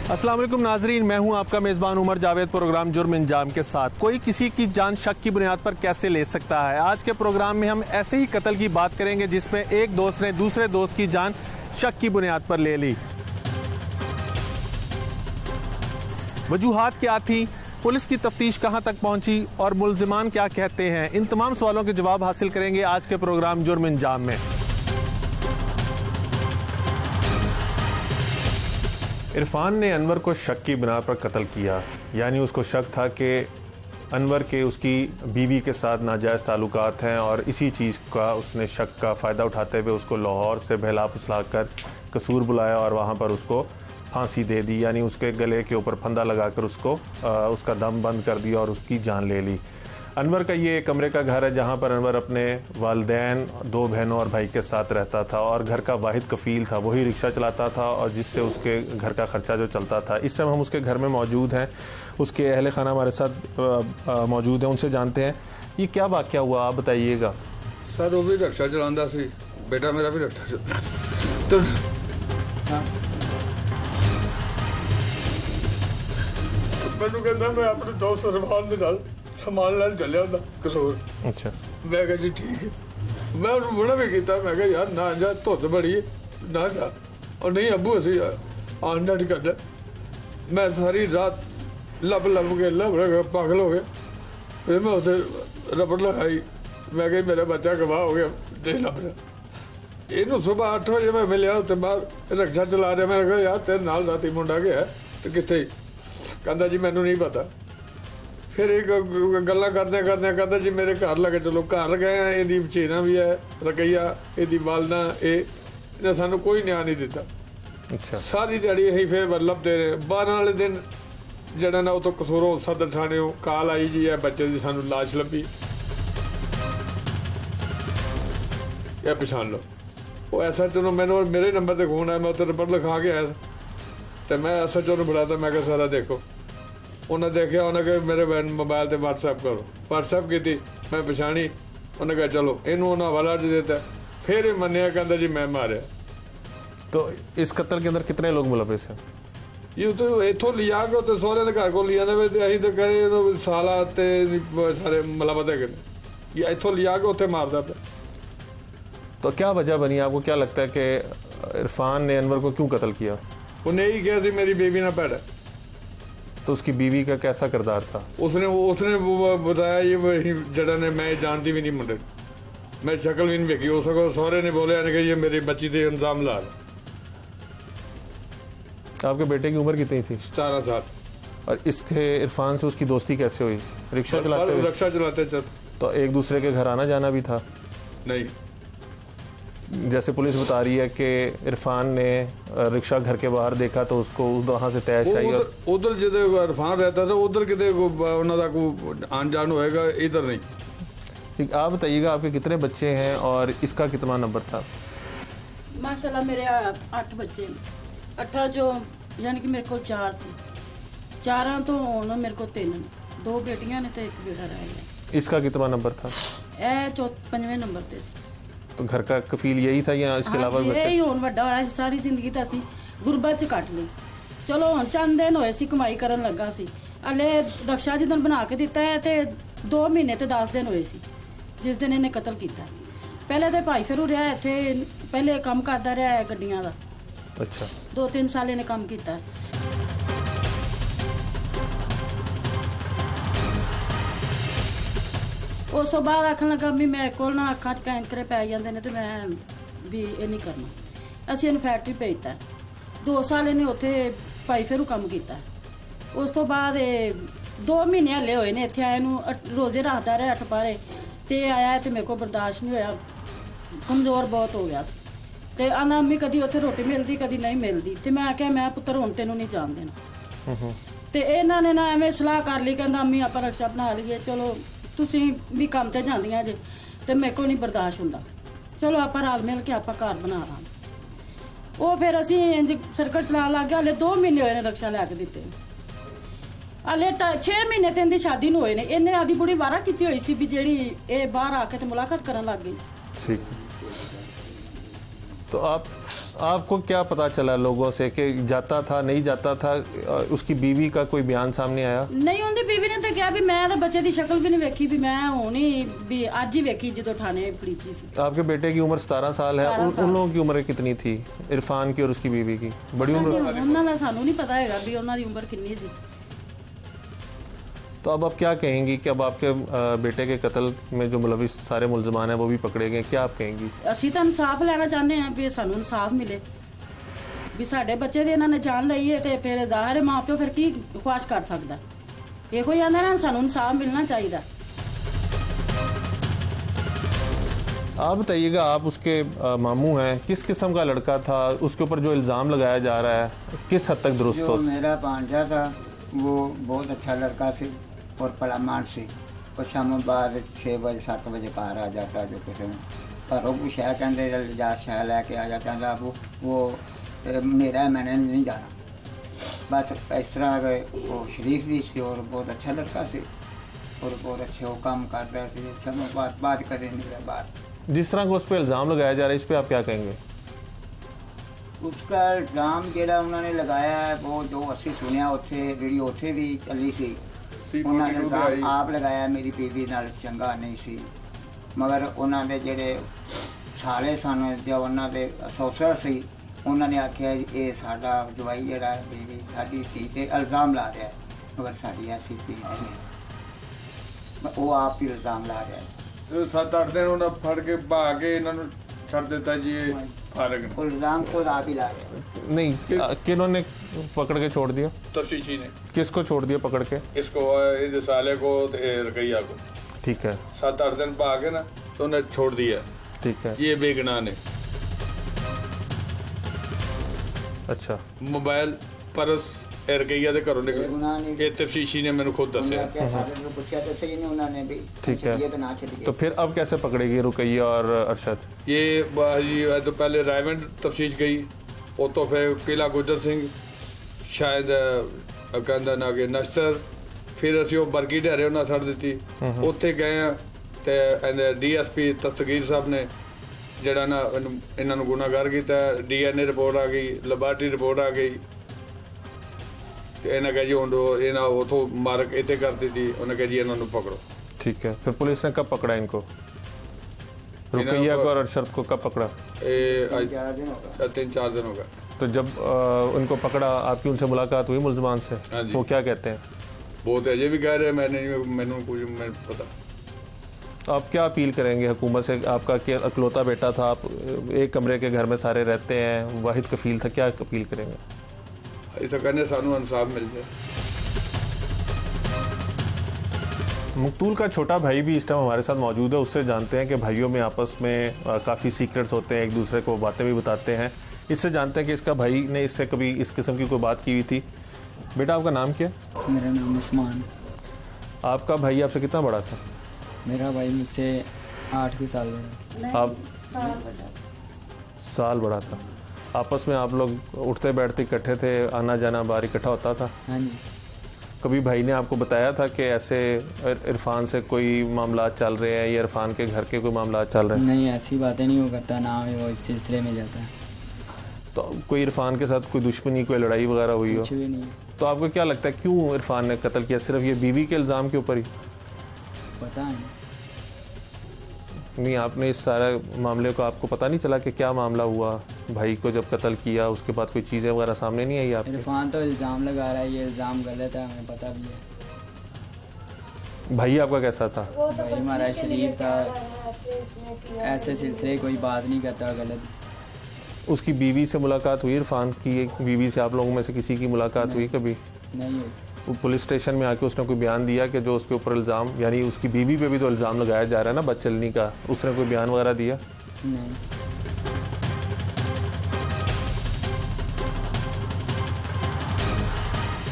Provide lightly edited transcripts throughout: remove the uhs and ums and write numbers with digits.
अस्सलाम वालेकुम नाजरीन, मैं हूं आपका मेज़बान उमर जावेद। प्रोग्राम जुर्म इंजाम के साथ कोई किसी की जान शक की बुनियाद पर कैसे ले सकता है। आज के प्रोग्राम में हम ऐसे ही कत्ल की बात करेंगे जिसमें एक दोस्त ने दूसरे दोस्त की जान शक की बुनियाद पर ले ली। वजूहात क्या थी, पुलिस की तफ्तीश कहां तक पहुंची और मुल्जिमान क्या कहते हैं, इन तमाम सवालों के जवाब हासिल करेंगे आज के प्रोग्राम जुर्म इंजाम में। इरफान ने अनवर को शक की बिना पर कत्ल किया, यानी उसको शक था कि अनवर के उसकी बीवी के साथ नाजायज़ ताल्लुकात हैं और इसी चीज़ का उसने शक का फ़ायदा उठाते हुए उसको लाहौर से बहला फुसला कर कसूर बुलाया और वहाँ पर उसको फांसी दे दी, यानी उसके गले के ऊपर फंदा लगाकर उसको उसका दम बंद कर दिया और उसकी जान ले ली। अनवर का ये कमरे का घर है जहाँ पर अनवर अपने वालिदैन, दो बहनों और भाई के साथ रहता था और घर का वाहिद कफ़ील था। वही रिक्शा चलाता था और जिससे उसके घर का ख़र्चा जो चलता था। इस समय हम उसके घर में मौजूद हैं, उसके अहले खाना हमारे साथ मौजूद हैं, उनसे जानते हैं ये क्या वाक़या हुआ, आप बताइएगा। सर वो भी रिक्शा चलाता सी, बेटा मेरा भी रिक्शा चलाता तो मैनू कहता मैं अपने दोस्त इरफान दे नाल समान लैन चलिया होंदा कसूर। अच्छा, मैं कहा जी ठीक है। मैं उन्हें मना भी किया, मैं कहा यार ना जा, धुंध बड़ी है ना जा। और नहीं अबू असी आंडा नहीं करना। मैं सारी रात लब के पागल हो गया। फिर मैं उसे रबड़ लगाई, मैं कही मेरा बच्चा गवाह हो गया, नहीं लब रहा। इनू सुबह 8 बजे मैं मिलिया उत्ते बाहर रिक्शा चला रहा। मैं कहा यार तेरे नाल राती मुंडा गया तो कितने, कहता जी मैनू नहीं पता। फिर एक गल्लां करदे कहता जी मेरे घर लगे चलो। घर गए, इहदी मशीना भी है, रकैया इहदी वालदा, इन्हें सानू कोई न्याय नहीं दिता। अच्छा, सारी दिहाड़ी असीं फिर लभदे रहे। 12 वाले दिन जड़ा ना उतो कसूरों सदर थाने काल आई जी है बच्चे की सानू लाश लभी, या पछाण लो। वो SHO नूं मैनू मेरे नंबर ते फोन आया, मैं उत्ते रिपोर्ट लिखा के आया तो मैं SHO नूं बुलाता। मैं कहा सारा देखो। उन्हें देखा, उन्हें कहा मेरे मोबाइल से WhatsApp करो। WhatsApp की, मैं पछाणी। उन्हें कहा चलो इनू उन्हें हवाला देता। फिर ये मनिया, कहता जी मैं मारिया। तो इस कत्ल के अंदर कितने लोग मुलविस हैं? ये तो इतों लिया के तो सोहरे के घर को लिया अं तो कहे साला सारे मलावत है, ये इतों लिया के उत्थे मारदा पे। तो क्या वजह बनी, आपको क्या लगता है कि इरफान ने अनवर को क्यों कत्ल किया? उन्हें यही कहा सी मेरी बेबी ना भैड़ा। तो उसकी बीवी का कैसा किरदार था? उसने वो बताया ये वही जड़ा ने, मैं जानती भी नहीं मुंडे, मैं शक्ल भी नहीं वेखी। उस सोहरे ने बोलिया ने कि ये मेरी बच्ची से इंतजाम ला रहा। आपके बेटे की उम्र कितनी थी? 17 साल। और इसके इरफान से उसकी दोस्ती कैसे हुई? रिक्शा चलाते हुए? रिक्शा चलाते तो एक दूसरे के घर आना जाना भी था? नहीं, जैसे पुलिस बता रही है कि इरफान ने रिक्शा घर के बाहर देखा तो उसको वहाँ से तैश आई और उधर जिधे इरफान रहता था उधर कितने उन्होंने को आन जान होएगा, इधर नहीं। ठीक, आप बताइएगा आपके कितने बच्चे हैं और इसका कितना नंबर था? माशाल्लाह मेरे 8 बच्चे, 8 जो यानी कि मेरे को 4 सी, 4 तो हुण मेरे को 3 ने, 2 बेटियां ने तो 1 बेटा रह गया। इसका कितना नंबर था? ए 5वें नंबर ते सी। तो घर का कफील यही था या इसके अलावा बच्चे? यही हुण वड्डा होया, सारी जिंदगी तो असीं गुरबत च कट ली। चलो हुण चंद दिन होए सी कमाई करन लगा सी। हले रक्षा जिदन बना के दिता है ते 2 महीने ते 10 दिन होए सी जिस दिन इन्हें कत्ल किया। पहले तो भाई फिर रहा इत्थे, पहले काम करदा रहा है गड्डियां दा। अच्छा, 2-3 साल इन्हें काम किया। उस तो बाद आखन लगा भी मेरे को ना अखा च कैंकरे पै जाते हैं तो मैं भी ये नहीं करना। असीं इन्हें फैक्ट्री भेजता। 2 साल इन्हें उत्थे भाई फिर काम किया। उस तो बाद 2 महीने हले होए ने इत्थे आए नूं, रोजे रखता रहा 8 पारे ते आया तो मेरे को बर्दाश्त नहीं होया, कमजोर बहुत हो गया। तो आना अम्मी कदी उत्थे रोटी मिलती कदी नहीं मिलती। तो मैं आख्या मैं पुत्तर हुण तेनों नहीं जान देना। तो इन्हां ने ना एवें सलाह कर ली, कहंदा अम्मी आपां रक्षा बना लईए, चलो तुसीं भी काम ते जांदियां जे ते मेरे को नहीं बर्दाश्त हुंदा, चलो आपां रल मिल के आपां घर बना लांगे। वो फिर असीं इंज सर्कट चलान लग गए। हले 2 महीने होए ने रक्षा लैके दित्ते। हले 6 महीने ते इहदी शादी नूं होए ने। इन्हें आदी बुढ़ी वारा कीती होई सी भी जेहड़ी ये बाहर आके ते मुलाकात करन लग गई सी। ठीक। तो आप आपको क्या पता चला लोगों से कि जाता था नहीं जाता था? उसकी बीवी का कोई बयान सामने आया? नहीं, उनकी बीवी ने तो कहा भी मैं तो बच्चे की शक्ल भी नहीं वेखी, भी मैं होनी भी अज ही वेखी जो थाने पुलिस सी। आपके बेटे की उम्र 17 साल है। 17 साल। उन लोगों की उम्र कितनी थी, इरफान की और उसकी बीवी की? बड़ी उम्र। उन्होंने का सानू नहीं पता है भी उन्होंने उम्र कितनी सी। तो अब आप क्या कहेंगी कि अब आपके बेटे के कत्ल में जो मुलविस सारे मुलजमान हैं वो भी पकड़े गए, क्या आप कहेंगी? ਅਸੀਂ ਤਾਂ ਇਨਸਾਫ ਲੈਣਾ ਚਾਹੁੰਦੇ ਹਾਂ ਵੀ ਸਾਨੂੰ ਇਨਸਾਫ ਮਿਲੇ ਵੀ ਸਾਡੇ ਬੱਚੇ ਦੀ ਇਹਨਾਂ ਨੇ ਜਾਨ ਲਈ ਹੈ ਤੇ ਫਿਰ ਜ਼ਾਹਿਰ ਹੈ ਮਾਂ ਪਿਓ ਫਿਰ ਕੀ ਖੁਆਇਸ਼ ਕਰ ਸਕਦਾ। ਇਹੋ ਹੀ ਆਂਦਾ ਨਾ ਸਾਨੂੰ ਇਨਸਾਫ ਮਿਲਣਾ ਚਾਹੀਦਾ। आप बताइएगा, आप उसके मामू हैं, किस किस्म का लड़का था? उसके ऊपर जो इल्ज़ाम लगाया जा रहा है किस हद तक दुरुस्त जो हो? मेरा भांजा था वो बहुत अच्छा लड़का से और पलामान से, और शाम बाद 6 बजे 7 बजे घर आ जाता। जो कुछ घरों को शह कहते जा शह लैके आ जाता था वो मेरा है, मैंने नहीं जाना। बस इस तरह वो शरीफ भी सी और बहुत अच्छा लड़का से और बहुत अच्छे वो काम करता सी। शाम बात करें नहीं बात। जिस तरह का उस पर इल्ज़ाम लगाया जा रहा है, इस पर आप क्या कहेंगे? उसका इल्ज़ाम ਜਿਹੜਾ ਉਹਨਾਂ ਨੇ ਲਗਾਇਆ ਹੈ वो जो ਅਸੀਂ ਸੁਣਿਆ ਉੱਥੇ ਵੀਡੀਓ ਉੱਥੇ ਵੀ ਚੱਲੀ ਸੀ। ਉਹਨਾਂ ਨੇ ਇਲਜ਼ਾਮ ਆਪ ਲਗਾਇਆ ਮੇਰੀ ਬੀਬੀ ਨਾਲ ਚੰਗਾ ਨਹੀਂ ਸੀ, ਮਗਰ ਉਹਨਾਂ ਦੇ ਜਿਹੜੇ ਸਾਲੇ ਸਨ ਜਾਂ ਉਹਨਾਂ ਦੇ ਅਸੋਸਰ ਸੀ ਉਹਨਾਂ ਨੇ ਆਖਿਆ ਇਹ ਸਾਡਾ ਜਵਾਈ ਜਿਹੜਾ ਹੈ ਬੀਬੀ ਸਾਡੀ ਧੀ ਤੇ ਇਲਜ਼ਾਮ ਲਾ ਰਿਹਾ ਹੈ, ਮਗਰ ਸਾਡੀ ਐਸੀ ਧੀ ਨਹੀਂ ਹੈ। ਉਹ ਆਪ ਹੀ ਇਲਜ਼ਾਮ ਲਾ ਰਿਹਾ ਹੈ। 7-8 ਦਿਨ ਉਹਨਾਂ ਫੜ ਕੇ ਭਾ ਕੇ ਇਹਨਾਂ ਨੂੰ ਛੱਡ ਦਿੱਤਾ ਜੀ, ਇਹ ਫਾਰਗ ਨੇ। ਉਹ ਇਲਜ਼ਾਮ खुद आप ही ला रहे हैं। नहीं, किन्होंने पकड़ के छोड़ दिया? तफ्तीशी ने किसको छोड़ दिया पकड़ के? इसको इस साले को ते रकैया को ठीक है, 7-8 दिन भा के ना तो उन्हें छोड़ दिया। ठीक है। ये बेगुनाह ने अच्छा, मोबाइल परस रकैया ਦੇ ਘਰੋਂ बेगुनाह ਨਿਕਲੇ। नहीं। ਇਹ ਤਫਤੀਸ਼ੀ ਨੇ ਮੈਨੂੰ ਖੁਦ उन्होंने ਦੱਸਿਆ। आख्या साले को पूछा तो सही नहीं उन्होंने भी ठीक है। छड़िए तो ना छड़िए। तो फिर अब कैसे पकड़ेगी रुकैया और अरशद? ये जी तो पहले रायवंड तफ्तीश गई, ਉਹ ਤੋਂ ਫਿਰ ਕਿਲਾ ਗੁਜਰ ਸਿੰਘ ਸ਼ਾਇਦ ਕਹਿੰਦਾ ਨਾ ਕਿ ਨਸ਼ਤਰ, ਫਿਰ ਅਸੀਂ ਉਹ ਬਰਗੀ ਢੇਰੇ ਉਹਨਾਂ ਛੱਡ ਦਿੱਤੀ। ਉੱਥੇ ਗਏ ਆ ਤੇ ਇਹਦੇ ਡੀਐਸਪੀ ਤਸਤਗੀਰ ਸਾਹਿਬ ਨੇ ਜਿਹੜਾ ਨਾ ਇਹਨਾਂ ਨੂੰ ਗੁਨਾਹਗਾਰ ਕੀਤਾ। ਡੀਐਨਏ ਰਿਪੋਰਟ ਆ ਗਈ, ਲੈਬਾਰਟਰੀ ਰਿਪੋਰਟ ਆ ਗਈ ਤੇ ਇਹਨਾਂ ਕਹੇ ਜੀ ਹੁਣ ਇਹਨਾਂ ਉਥੋਂ ਮਾਰਕ ਇੱਥੇ ਕਰ ਦਿੱਤੀ। ਉਹਨੇ ਕਹੇ ਜੀ ਇਹਨਾਂ ਨੂੰ ਪਕੜੋ। ठीक है। फिर पुलिस ने कब पकड़ा इनको, रुकैया को और अरशद को कब पकड़ा? ਇਹ 4 दिन होगा। 3-4 दिन हो गए। तो जब उनको पकड़ा, आपकी उनसे मुलाकात हुई मुलजमान से? हाँ जी। वो क्या कहते हैं? बहुत अजय भी कह रहे हैं मैंने कुछ मैं पता। तो आप क्या अपील करेंगे हुकूमत से? आपका क्या अकलौता बेटा था, आप एक कमरे के घर में सारे रहते हैं, वाहिद कफील था, क्या अपील करेंगे? ऐसा करने सानू इंसाफ मिल जाए। मकतूल का छोटा भाई भी इस टाइम हमारे साथ मौजूद है। उससे जानते हैं कि भाइयों में आपस में काफ़ी सीक्रेट्स होते हैं, एक दूसरे को बातें भी बताते हैं। इससे जानते हैं कि इसका भाई ने इससे कभी इस किस्म की कोई बात की हुई थी। बेटा, आपका नाम क्या? मेरा नाम उस्मान। आपका भाई आपसे कितना बड़ा था? मेरा भाई मुझसे 8 साल बड़ा। आप साल बड़ा था। आपस में आप लोग उठते बैठते इकट्ठे थे, आना जाना बाहर इकट्ठा होता था? हाँ जी। कभी भाई ने आपको बताया था कि ऐसे इरफान से कोई मामला चल रहे हैं या इरफान के घर के कोई मामला चल रहे हैं? नहीं, ऐसी बातें नहीं वो करता, ना वो इस सिलसिले में जाता है। तो कोई इरफान के साथ कोई दुश्मनी, कोई लड़ाई वगैरह हुई हो? कुछ भी नहीं। तो आपको क्या लगता है क्यों इरफान ने कत्ल किया? सिर्फ ये बीवी के इल्ज़ाम के ऊपर ही? पता नहीं। नहीं, आपने इस सारे मामले को आपको पता नहीं चला कि क्या मामला हुआ? भाई को जब कत्ल किया उसके बाद कोई चीज़ें वगैरह सामने नहीं आई आपके? इरफान तो इल्ज़ाम लगा रहा है, ये इल्ज़ाम गलत है, हमें पता भी है। भाई आपका कैसा था? भाई हमारा शरीफ था, ऐसे सिलसिले कोई बात नहीं करता गलत। उसकी बीवी से मुलाकात हुई इरफान की? एक बीवी से आप लोगों में से किसी की मुलाकात हुई कभी? नहीं हुई। वो पुलिस स्टेशन में आके उसने कोई बयान दिया कि जो उसके ऊपर इल्ज़ाम, यानी उसकी बीवी पे भी तो इल्ज़ाम लगाया जा रहा है ना बदचलनी का, उसने कोई बयान वगैरह दिया? नहीं।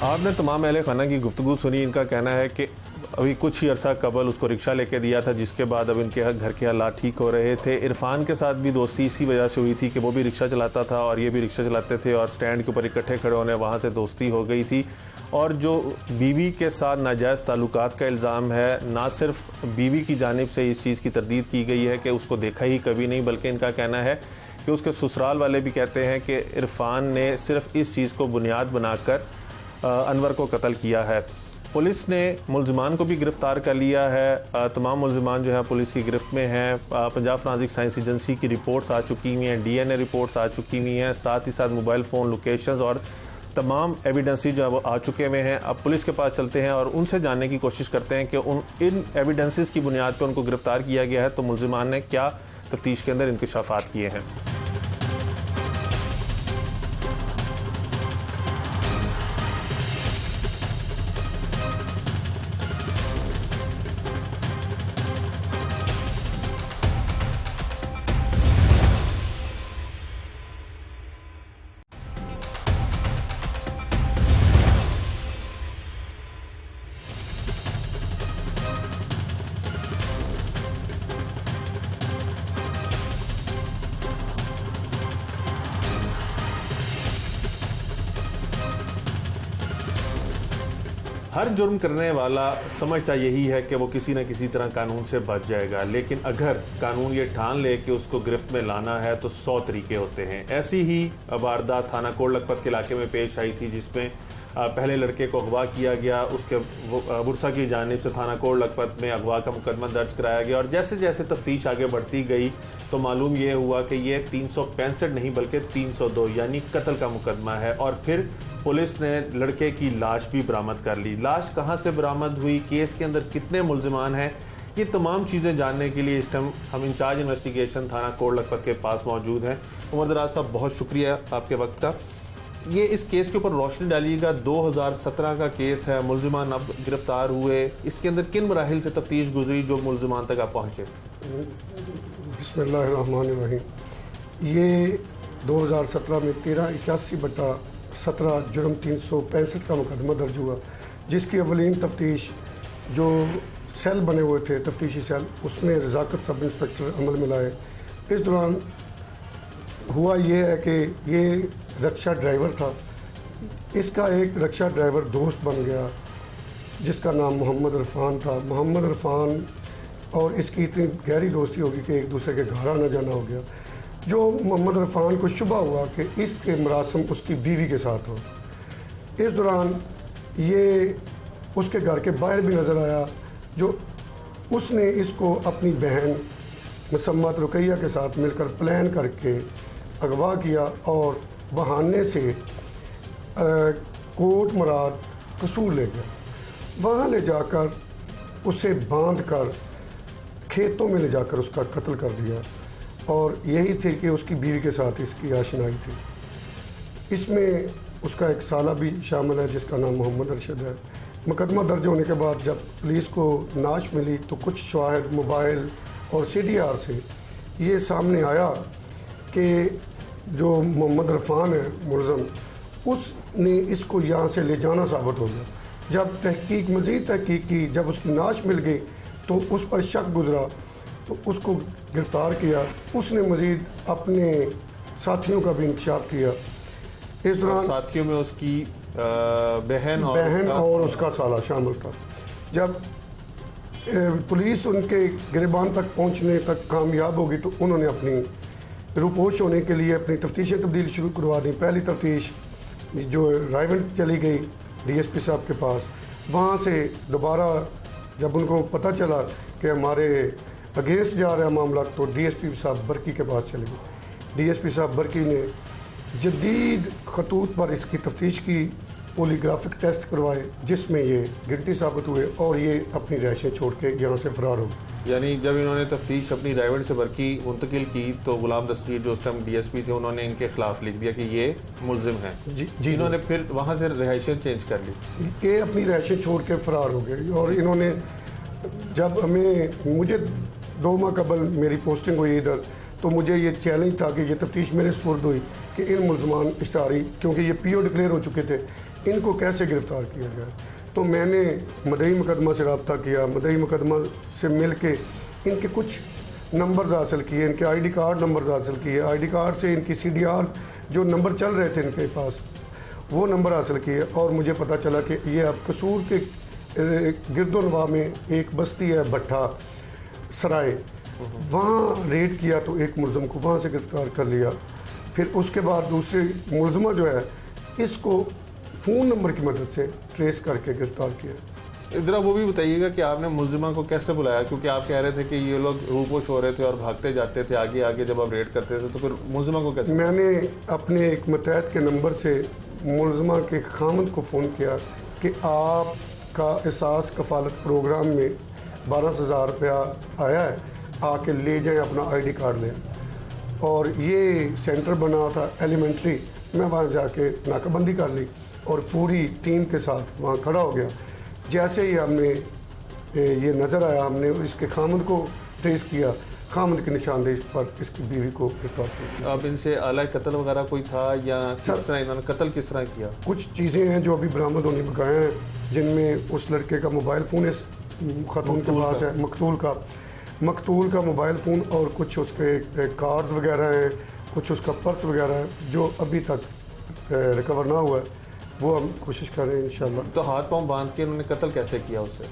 आपने तमाम अहले खाना की गुफ्तगू सुनी। इनका कहना है कि अभी कुछ ही अरसा कबल उसको रिक्शा लेके दिया था, जिसके बाद अब इनके घर के हालात ठीक हो रहे थे। इरफान के साथ भी दोस्ती इसी वजह से हुई थी कि वो भी रिक्शा चलाता था और ये भी रिक्शा चलाते थे, और स्टैंड के ऊपर इकट्ठे खड़े होने वहाँ से दोस्ती हो गई थी। और जो बीवी के साथ नाजायज़ ताल्लुकात का इल्ज़ाम है, ना सिर्फ बीवी की जानिब से इस चीज़ की तरदीद की गई है कि उसको देखा ही कभी नहीं, बल्कि इनका कहना है कि उसके ससुराल वाले भी कहते हैं कि इरफान ने सिर्फ इस चीज़ को बुनियाद बनाकर अनवर को कत्ल किया है। पुलिस ने मुलजमान को भी गिरफ्तार कर लिया है। तमाम मुलजमान जो है पुलिस की गिरफ्त में हैं। पंजाब फोरेंसिक साइंस एजेंसी की रिपोर्ट्स आ चुकी हुई हैं, DNA रिपोर्ट्स आ चुकी हुई हैं, साथ ही साथ मोबाइल फ़ोन लोकेशंस और तमाम एविडेंसेस जो है वो आ चुके हुए हैं। अब पुलिस के पास चलते हैं और उनसे जानने की कोशिश करते हैं कि इन एविडेंसेस की बुनियाद पर उनको गिरफ्तार किया गया है तो मुलजमान ने क्या तफ्तीश के अंदर इंकशाफात किए हैं। हर जुर्म करने वाला समझता यही है कि वो किसी न किसी तरह कानून से बच जाएगा, लेकिन अगर कानून ये ठान ले कि उसको गिरफ्त में लाना है तो 100 तरीके होते हैं। ऐसी ही वारदात थाना कोट लखपत के इलाके में पेश आई थी, जिसमें पहले लड़के को अगवा किया गया, उसके बुरसा की जानिब से थाना कोट लखपत में अगवा का मुकदमा दर्ज कराया गया और जैसे जैसे तफ्तीश आगे बढ़ती गई तो मालूम ये हुआ कि ये 365 नहीं बल्कि 302 यानी कत्ल का मुकदमा है। और फिर पुलिस ने लड़के की लाश भी बरामद कर ली। लाश कहाँ से बरामद हुई, केस के अंदर कितने मुलजिमान हैं, ये तमाम चीज़ें जानने के लिए इस टाइम हम इंचार्ज इन्वेस्टिगेशन थाना कोट लखपत के पास मौजूद हैं। उमर दराज साहब, बहुत शुक्रिया आपके वक्त का। ये इस केस के ऊपर रोशनी डालिएगा। 2017 का केस है, मुलजिमान अब गिरफ्तार हुए, इसके अंदर किन मराहिल से तफ्तीश गुजरी जो मुलजिमान तक आप पहुँचे? बिस्मिल्लाहिर्रहमानिर्रहीम। ये 2017 में 1381/17 जुर्म 365 का मुकदमा दर्ज हुआ, जिसकी अवलीन तफ्तीश जो सेल बने हुए थे, तफ्तीशी सेल, उसमें रज़ाकत सब इंस्पेक्टर अमल में लाए। इस दौरान हुआ ये है कि ये रक्षा ड्राइवर था, इसका एक रक्षा ड्राइवर दोस्त बन गया जिसका नाम मोहम्मद इरफान था। मोहम्मद इरफान और इसकी इतनी गहरी दोस्ती होगी कि एक दूसरे के घर आना जाना हो गया। जो मोहम्मद इरफान को शुबा हुआ कि इसके मरासम उसकी बीवी के साथ हो, इस दौरान ये उसके घर के बाहर भी नज़र आया, जो उसने इसको अपनी बहन मुसम्मत रुकैया के साथ मिलकर प्लान करके अगवा किया और बहाने से कोट मुराद कसूर ले गया। वहाँ ले जाकर उसे बांध कर खेतों में ले जाकर उसका कत्ल कर दिया और यही थे कि उसकी बीवी के साथ इसकी आशनाई थी। इसमें उसका एक साला भी शामिल है जिसका नाम मोहम्मद अरशद है। मुकदमा दर्ज होने के बाद जब पुलिस को नाश मिली तो कुछ शवाहिद, मोबाइल और CDR से ये सामने आया कि जो मोहम्मद इरफान है मुलज़म, उसने इसको यहाँ से ले जाना साबित हो गया। जब तहकीक, मज़ीद तहकीक की, जब उसकी नाश मिल गई तो उस पर शक गुजरा तो उसको गिरफ़्तार किया। उसने मज़ीद अपने साथियों का भी इंकशाफ किया। इस दौरान साथियों में उसकी बहन और उसका साला शामिल था। जब पुलिस उनके गिरबान तक पहुंचने तक कामयाब होगी तो उन्होंने अपनी रूपोश होने के लिए अपनी तफ्तीशें तब्दील शुरू करवा दी। पहली तफ्तीश जो रायवंड चली गई DSP साहब के पास, वहाँ से दोबारा जब उनको पता चला कि हमारे अगेंस्ट जा रहा है मामला तो DSP साहब बरकी के पास चले गए। DSP साहब बरकी ने जदीद खतूत पर इसकी तफ्तीश की, पोलीग्राफिक टेस्ट करवाए जिसमें ये गिल्टी साबित हुए और ये अपनी रहायशें छोड़ के यहाँ से फरार हो गए। यानी जब इन्होंने तफ्तीश अपनी रायवंड से बरकी मुंतकिल की तो गुलाम दस्तगीर जो उस टाइम DSP थे उन्होंने इनके खिलाफ लिख दिया कि ये मुलजिम हैं। जी, इन्होंने फिर वहाँ से रहायशें चेंज कर ली, ये अपनी रहायशें छोड़ के फरार हो गए। और इन्होंने जब मुझे 2 माह कबल मेरी पोस्टिंग हुई इधर, तो मुझे ये चैलेंज था कि ये तफ्तीश मेरे सुपुर्द हुई कि इन मुलजमान इश्तारी, क्योंकि ये PO डिक्लेयर हो चुके थे, इनको कैसे गिरफ़्तार किया जाए। तो मैंने मदई मुकदमा से रब्ता किया, मदई मुकदमा से मिल के इनके कुछ नंबर्स हासिल किए, इनके ID कार्ड नंबर्स हासिल किए, ID कार्ड से इनकी CDR जो नंबर चल रहे थे इनके पास वो नंबर हासिल किए और मुझे पता चला कि ये अब कसूर के गिरदोनवा में एक बस्ती है भट्टा सराय, वहाँ रेड किया तो एक मुलज़म को वहाँ से गिरफ़्तार कर लिया। फिर उसके बाद दूसरे मुलज़मा जो है इसको फ़ोन नंबर की मदद से ट्रेस करके गिरफ़्तार किया। ज़रा वो भी बताइएगा कि आपने मुलजिमा को कैसे बुलाया, क्योंकि आप कह रहे थे कि ये लोग रूपोश हो रहे थे और भागते जाते थे आगे आगे जब आप रेड करते थे, तो फिर मुलजिमा को कैसे? मैंने अपने एक मतहत के नंबर से मुलज़मा के खामद को फ़ोन किया कि आपका एहसास कफ़ालत प्रोग्राम में 12,000 रुपया आया है, आके ले जाएं, अपना आईडी कार्ड लें। और ये सेंटर बना था एलिमेंट्री, मैं वहाँ जाके नाकाबंदी कर ली और पूरी टीम के साथ वहाँ खड़ा हो गया। जैसे ही हमने ये नज़र आया, हमने इसके खामद को ट्रेस किया, खामद की निशानदेही पर इसकी बीवी को गिरफ्तार किया। अब इनसे आला कत्ल वगैरह कोई था या किस तरह इन्होंने कत्ल किस तरह किया? कुछ चीज़ें हैं जो अभी बरामद होने बकाया हैं, जिनमें उस लड़के का मोबाइल फ़ोन इस खातून के पास है, मकतूल का मोबाइल फ़ोन, और कुछ उसके कार्ड्स वगैरह हैं, कुछ उसका पर्स वगैरह है जो अभी तक रिकवर ना हुआ है, वो हम कोशिश कर रहे हैं इंशाल्लाह। तो हाथ पांव बांध के इन्होंने कत्ल कैसे किया उसे?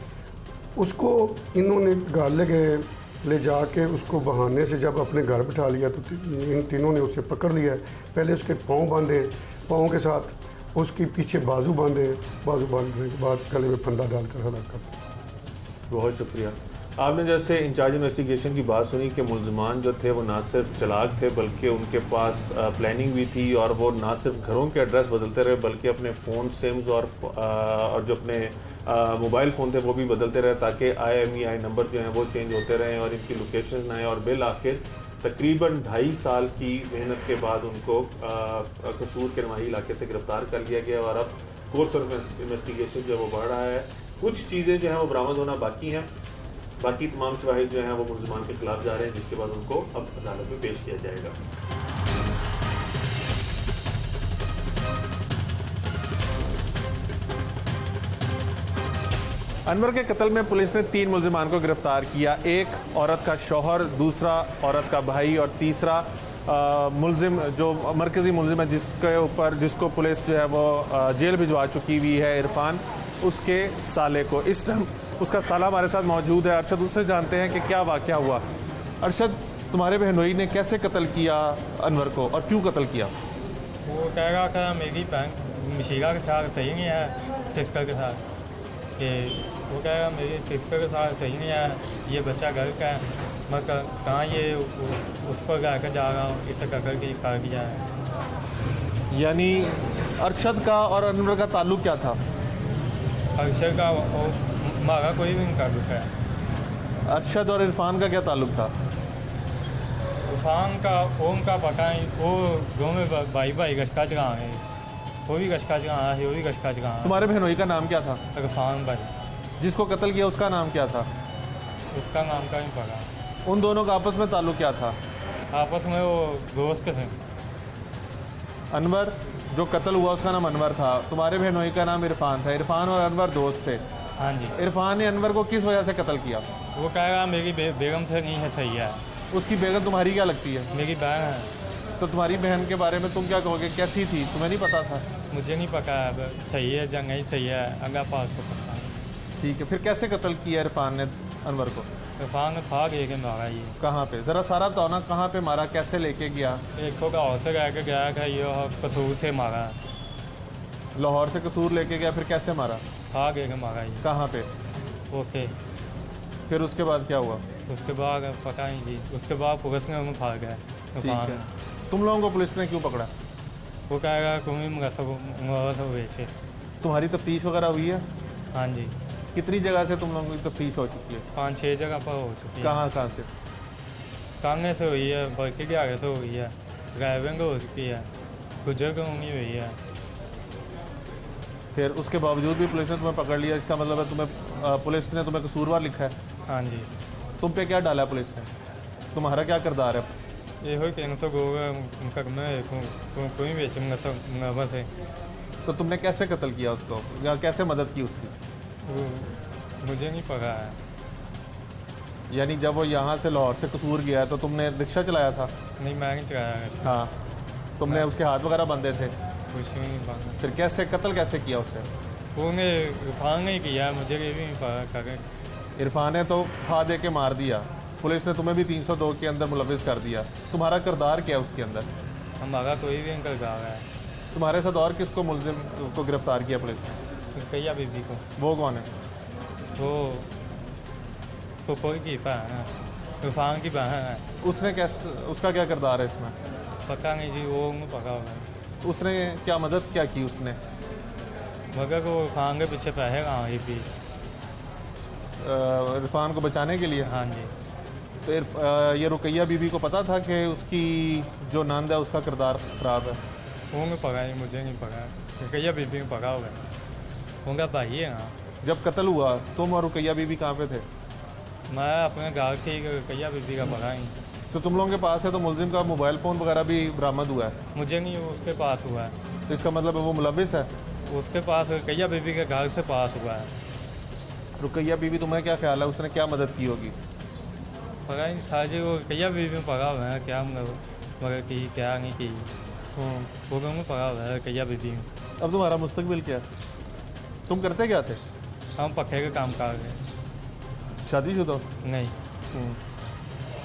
उसको इन्होंने गाले गए ले जाके उसको बहाने से जब अपने घर बिठा लिया तो इन तीनों ने उसे पकड़ लिया। पहले उसके पाँव बांधे, पाँव के साथ उसके पीछे बाजू बांधे, बाजू बांधने के बाद गले में फंदा डालकर हलाक कर। बहुत शुक्रिया। आपने जैसे इंचार्ज इन्वेस्टिगेशन की बात सुनी कि मुलजमान जो थे वो ना सिर्फ चालाक थे बल्कि उनके पास प्लानिंग भी थी, और वो ना सिर्फ घरों के एड्रेस बदलते रहे बल्कि अपने फ़ोन सिम्स और जो अपने मोबाइल फ़ोन थे वो भी बदलते रहे ताकि IMEI नंबर जो हैं वो चेंज होते रहें और इनकी लोकेशन आए। और बिल आखिर तकरीबन 2.5 साल की मेहनत के बाद उनको कसूर के नवाही इलाके से गिरफ्तार कर लिया गया और अब कोर्स ऑफ इन्वेस्टिगेशन जो है वो बढ़ रहा है। कुछ चीज़ें जो हैं वो बरामद होना बाकी हैं, बाकी तमाम शवाहिद जो हैं वो मुलजमान के खिलाफ जा रहे हैं, जिसके बाद उनको अब अदालत में पेश किया जाएगा। अनवर के कत्ल में पुलिस ने 3 मुलजमान को गिरफ्तार किया। एक औरत का शौहर, दूसरा औरत का भाई और तीसरा मुलजिम जो मरकजी मुलजिम है जिसको पुलिस जो है वो जेल भिजवा चुकी हुई है, इरफान, उसके साले को। इस टाइम उसका साला हमारे साथ मौजूद है। अरशद, उससे जानते हैं कि क्या वाक़या हुआ। अरशद, तुम्हारे बहनोई ने कैसे कत्ल किया अनवर को और क्यों कत्ल किया? वो कहेगा कि मेरी बहन मशीरा के साथ सही नहीं है, सिस्कर के साथ, कि वो कहेगा मेरी सिस्कर के साथ सही नहीं है, ये बच्चा घर का है, मैं कहाँ ये उस पर गा कर जा रहा हूँ, इसे कर के खा किया है। यानी अरशद का और अनवर का ताल्लुक क्या था? अरशद का मारा कोई भी नहीं ताल्लुक है। अरशद और इरफान का क्या ताल्लुक था? इरफान का ओम का पता नहीं, वो गाँव में भाई गशका चढ़ा है, वो भी गशका चढ़ा है, वो भी गशका चढ़ा है। तुम्हारे बहनोई का नाम क्या था? इरफान भाई। जिसको कत्ल किया उसका नाम क्या था? उसका नाम का नहीं पता। उन दोनों का आपस में ताल्लुक क्या था? आपस में वो दोस्त थे। अनवर जो कत्ल हुआ उसका नाम अनवर था, तुम्हारे बहनोई का नाम इरफान था। इरफान और अनवर दोस्त थे। हाँ जी। इरफान ने अनवर को किस वजह से कत्ल किया? वो कहेगा मेरी बेगम से नहीं है सही है। उसकी बेगम तुम्हारी क्या लगती है? मेरी बहन है। तो तुम्हारी बहन के बारे में तुम क्या कहोगे, कैसी थी, तुम्हें नहीं पता था? मुझे नहीं पता है सही है या नहीं सही है, अल्लाह पाक को पता है। ठीक है, फिर कैसे कत्ल किया इरफान ने अनवर को? इरफान ने भाग लेके मारा। ये कहाँ पे, ज़रा सारा बताओ ना, कहाँ पे मारा, कैसे लेके गया? एक को गाँव से रह के गया था, ये कसूर से मारा। लाहौर से कसूर लेके गया, फिर कैसे मारा? भाग लेके मारा ये। कहाँ पे? ओके। फिर उसके बाद क्या हुआ? उसके बाद पता नहीं जी, उसके बाद पुलिस ने उन्हें भाग गया। ठीक है, तुम लोगों को पुलिस ने क्यों पकड़ा? वो कहेगा तुम्हें सब बेचे। तुम्हारी तफ्तीश वगैरह हुई है? हाँ जी। कितनी जगह से तुम लोगों की तफ्तीश हो चुकी है? 5-6 जगह पर हो चुकी है। कहाँ से? कांगने से हुई है, बल्कि के आगे से हुई है, ड्राइविंग हो चुकी है, गुजर गूंगी हुई है। फिर उसके बावजूद भी पुलिस ने तुम्हें पकड़ लिया, इसका मतलब है पुलिस ने तुम्हें कसूरवार लिखा है? हाँ जी। तुम पे क्या डाला पुलिस ने? तुम्हारा क्या किरदार है? ये हो कि कोई बेचूंगा सब बस है। तो तुमने कैसे कत्ल किया उसको या कैसे मदद की उसकी? मुझे नहीं पता है। यानी जब वो यहाँ से लाहौर से कसूर गया तो तुमने रिक्शा चलाया था? नहीं, मैं नहीं चलाया। हाँ, तुमने उसके हाथ वगैरह बांधे थे? कुछ नहीं बांधा। फिर कैसे कत्ल कैसे किया उसे? उन्हें इरफान ने किया, मुझे ये भी नहीं पता। इरफान ने तो फा दे के मार दिया। पुलिस ने तुम्हें भी 302 के अंदर मुलविस कर दिया, तुम्हारा किरदार क्या है उसके अंदर? हमारा कोई भी इनका गा है। तुम्हारे साथ और किसको मुलजिम को गिरफ्तार किया पुलिस ने? रुकैया बीबी को। वो कौन है? वो फुफो की बहन है, इरफान की बहन है। उसने उसका क्या किरदार है इसमें? पता नहीं जी, वो उन्हें पका हुआ है। उसने क्या मदद क्या की उसने? मगर को इरफान के पीछे पैसे कहाँ ही भी। इरफान को बचाने के लिए? हाँ जी। तो ये रुकैया बीबी को पता था कि उसकी जो नंद है उसका किरदार ख़राब है? उन्हें पका नहीं, मुझे नहीं पका। रुकैया बीबी में पका हुआ है, उनका भाई है। हाँ, जब कत्ल हुआ तुम और रुकैया बीबी कहाँ पे थे? मैं अपने घर थी, रुकैया बीबी का पका नहीं। तो तुम लोगों के पास है तो मुलजिम का मोबाइल फ़ोन वगैरह भी बरामद हुआ है? मुझे नहीं, उसके पास हुआ है। तो इसका मतलब है वो मुलविस है? उसके पास रुकैया बीबी के घर से पास हुआ है। रुकैया बीबी तुम्हें क्या ख्याल है उसने क्या मदद की होगी? पका नहीं था जी, वो रुकैया बीबी में पका हुआ है। क्या मगर की क्या नहीं की, वो में पका हुआ है रुकैया बीबी में। अब तुम्हारा मुस्तकबिल क्या है? तुम करते क्या थे? हम पक्के का काम कर रहे। शादीशुदा? नहीं,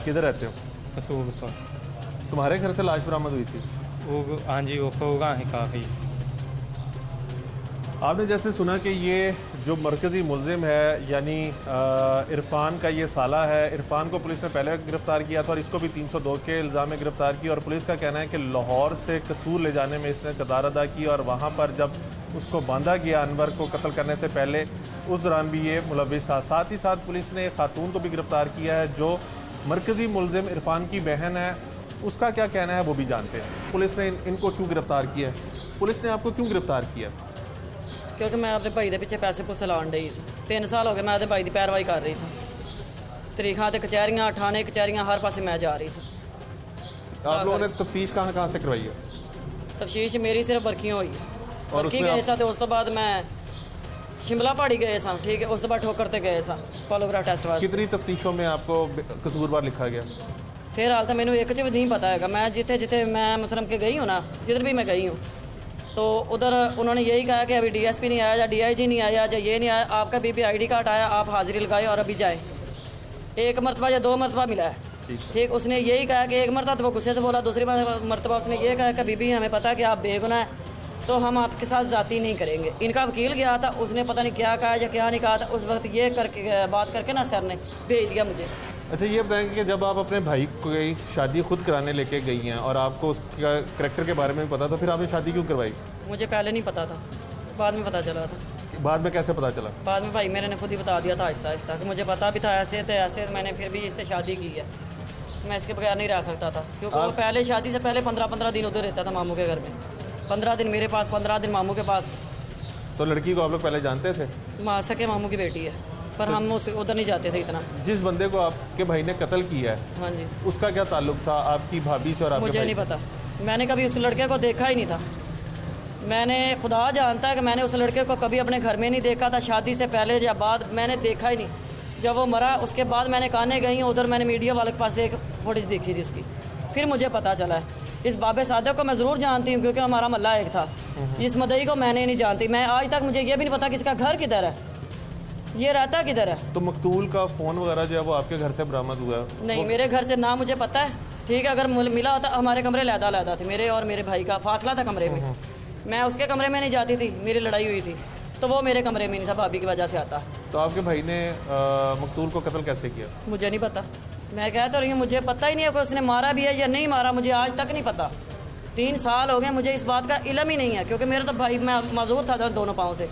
किधर रहते हो? कसूर पर। तुम्हारे घर से लाश बरामद हुई थी? वो हाँ जी, वो होगा ही काफ़ी। आपने जैसे सुना कि ये जो मरकज़ी मुलजिम है यानी इरफान का ये साला है, इरफान को पुलिस ने पहले गिरफ़्तार किया था और इसको भी 302 के इल्ज़ाम में गिरफ़्तार किया। और पुलिस का कहना है कि लाहौर से कसूर ले जाने में इसने किरदार अदा की और वहाँ पर जब उसको बांधा गया अनवर को कत्ल करने से पहले, उस दौरान भी ये मुलविस था। साथ ही साथ पुलिस ने एक खातून को भी गिरफ़्तार किया है जो मरकज़ी मुलजिम इरफान की बहन है। उसका क्या कहना है वो भी जानते हैं। पुलिस ने इनको क्यों गिरफ़्तार किया है? पुलिस ने आपको क्यों गिरफ़्तार किया? क्योंकि मैं अपने भाई के पिछे पैसे पूसे लाने डी सी। 3 साल हो गए मैं अपने भाई की पैरवाई कर रही थी। तरीखा तो कचहरियाँ, थाने कचहरियाँ, हर पासे मैं जा रही थी। आप लोगों ने तफ्तीश कहाँ से करवाई है? तफ्तीश मेरी सिर्फ बरखियों हुई है। और बरखी उसमें गए सा तो उस तो बाद मैं शिमला पहाड़ी गए सा, ठीक है। उस तो बाद ठोकर ते गए सा पॉलीग्राफ टेस्ट वास्ते। कितनी तफ्तीशों में आपको कसूरवार लिखा गया? फिर हाल तो मैंने एक च भी नहीं पता है। मैं जिथे मैं मतलब कि गई हूँ ना, जिधर भी मैं गई हूँ तो उधर उन्होंने यही कहा कि अभी डीएसपी नहीं आया या डीआईजी नहीं आया या ये नहीं आया, आपका बीपी आईडी कार्ड आया, आप हाजिरी लगाए और अभी जाए। 1 मरतबा या 2 मरतबा मिला है, ठीक। उसने यही कहा कि 1 मरतबा तो वो गुस्से से बोला, दूसरी मरतबा उसने ये कहा कि बीबी हमें पता है कि आप बेगुनाह है तो हम आपके साथ ज़्यादती नहीं करेंगे। इनका वकील गया था, उसने पता नहीं क्या कहा या क्या नहीं कहा था। उस वक्त ये करके बात करके ना सर ने भेज दिया मुझे। अच्छा ये बताएंगे कि जब आप अपने भाई को शादी खुद कराने लेके गई हैं और आपको उसका करैक्टर के बारे में भी पता था, फिर आपने शादी क्यों करवाई? मुझे पहले नहीं पता था, बाद में पता चला था। बाद में कैसे पता चला? बाद में भाई मेरे ने खुद ही बता दिया था आहिस्ता आहिस्ता कि मुझे पता भी था ऐसे थे ऐसे। मैंने फिर भी इससे शादी की है, मैं इसके बगैर नहीं रह सकता था। क्योंकि वो पहले शादी से पहले 15-15 दिन उधर रहता था मामू के घर में। 15 दिन मेरे पास, 15 दिन मामू के पास। तो लड़की को आप लोग पहले जानते थे? माँ सके मामू की बेटी है, पर हम उधर नहीं जाते थे इतना। जिस बंदे को आपके भाई ने कत्ल किया है, हाँ जी, उसका क्या ताल्लुक था आपकी भाभी से और आपके मुझे भाई नहीं से? पता। मैंने कभी उस लड़के को देखा ही नहीं था। मैंने खुदा जानता है कि मैंने उस लड़के को कभी अपने घर में नहीं देखा था, शादी से पहले या बाद मैंने देखा ही नहीं। जब वो मरा उसके बाद मैंने काने गई हूँ, उधर मैंने मीडिया वाले के पास एक फुटेज देखी थी उसकी, फिर मुझे पता चला है। इस बाबे सादक को मैं ज़रूर जानती हूँ क्योंकि हमारा मल्ला एक था। इस मदई को मैंने नहीं जानती। मैं आज तक मुझे ये भी नहीं पता कि इसका घर किधर है, ये रहता किधर है। तो मकतूल का फ़ोन वगैरह जो है वो आपके घर से बरामद हुआ है? नहीं, मेरे घर से ना मुझे पता है, ठीक है। अगर मिला होता, हमारे कमरे लहदा थे, मेरे और मेरे भाई का फासला था कमरे में। मैं उसके कमरे में नहीं जाती थी, मेरी लड़ाई हुई थी तो वो मेरे कमरे में नहीं था, भाभी की वजह से आता। तो आपके भाई ने मकतूल को कत्ल कैसे किया? मुझे नहीं पता। मैं कह तो रही हूँ मुझे पता ही नहीं है कि उसने मारा भी है या नहीं मारा, मुझे आज तक नहीं पता। 3 साल हो गए, मुझे इस बात का इल्म ही नहीं है क्योंकि मेरा तो भाई मैं मजबूर था दोनों पाँव से।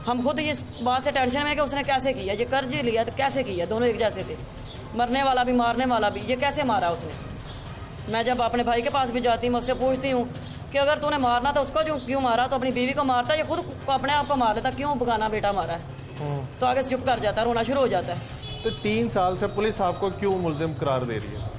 हम खुद इस बात से टेंशन में कि उसने कैसे किया, ये कर्ज लिया तो कैसे किया, दोनों एक जैसे थे, मरने वाला भी मारने वाला भी, ये कैसे मारा उसने। मैं जब अपने भाई के पास भी जाती हूँ मैं उससे पूछती हूँ कि अगर तूने मारना था उसको क्यों मारा, तो अपनी बीवी को मारता या खुद अपने आप को मार लेता, क्यों बगाना बेटा मारा है। तो आगे चुप कर जाता है, रोना शुरू हो जाता है। तो 3 साल से पुलिस आपको क्यों मुलजिम करार दे रही है?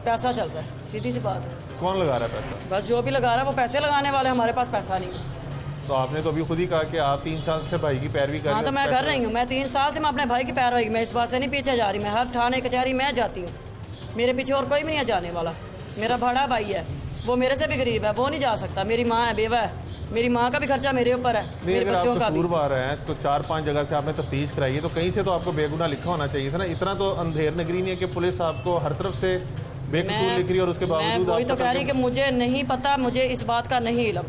पैसा चल रहा है, सीधी सी बात है। कौन लगा रहा है पैसा? बस जो भी लगा रहा है वो पैसे लगाने वाले, हमारे पास पैसा नहीं है। तो आपने तो अभी खुद ही कहा कि आप 3 साल से भाई की पैरवी कर रहे हैं। हाँ तो मैं कर रही हूँ, मैं 3 साल से मैं अपने भाई की पैरवी, मैं इस बात से नहीं पीछे जा रही। मैं हर थाने कचहरी मैं जाती हूँ, मेरे पीछे और कोई भी नहीं है जाने वाला। मेरा बड़ा भाई है, वो मेरे से भी गरीब है, वो नहीं जा सकता। मेरी माँ है, बेवा है, मेरी माँ का भी खर्चा मेरे ऊपर है, नहीं, मेरे अगर बच्चों आप का भी। कसूरवार हैं तो 4-5 जगह से आपने तफ्तीश कराई है, तो कहीं से तो आपको बेगुनाह लिखा होना चाहिए था ना। इतना तो अंधेर नगरी नहीं है कि पुलिस आपको हर तरफ से बेकसूर लिख रही है और उसके मैं बावजूद वही तो आप कह रही कि मुझे नहीं पता, मुझे इस बात का नहीं इल्म,